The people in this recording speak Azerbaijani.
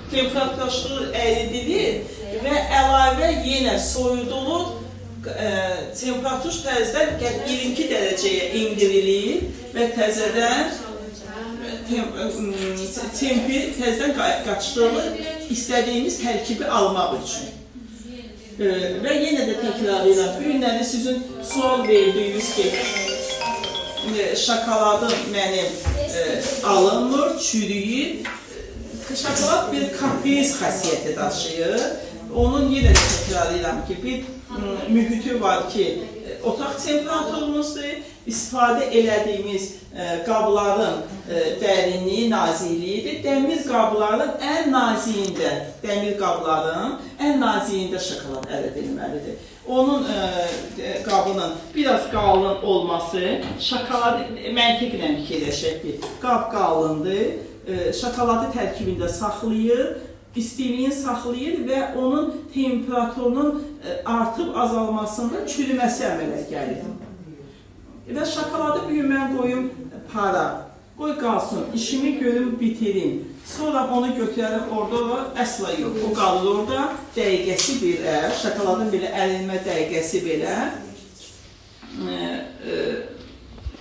temperaturlaşdırılır, əridilir və əlavə yenə soyudulur, temperatur təzədən 22 dərəcəyə indirilir və təzədən tempi təzədən qaçdırılır istədiyimiz tərkibi almaq üçün. Və yenə də təkrarlayıram, bu günləri sizin sual verdiyiniz ki, şokoladım mənim alınmır, çürüyür. Şokolad bir kapriz xasiyyəti daşıyır. Onun yenə də təkrarlayıram ki, bir mühiti var ki, otaq temperaturumuzdur, istifadə elədiyimiz qabların dərinliyi, nazikliyidir. Dəmir qabların ən naziyində, dəmir qabların ən naziyində şokolad əldə edilməlidir. Onun qabının biraz qalın olması, şokoladı məntiqlə fikirləşək ki, qab qalındır, şokoladı tərkibində saxlayır, istiliyin saxlayır və onun temperaturunun artıb azalmasında çürüməsi əmələ gəlir. Və şokoladı bir gün mən qoyum para, qoy qalsın, işimi görüm, bitirim. Sonra onu götürərəm orada, əsla yox, o qalır orada, dəqiqəsi belə, şokoladın belə ərinmə dəqiqəsi belə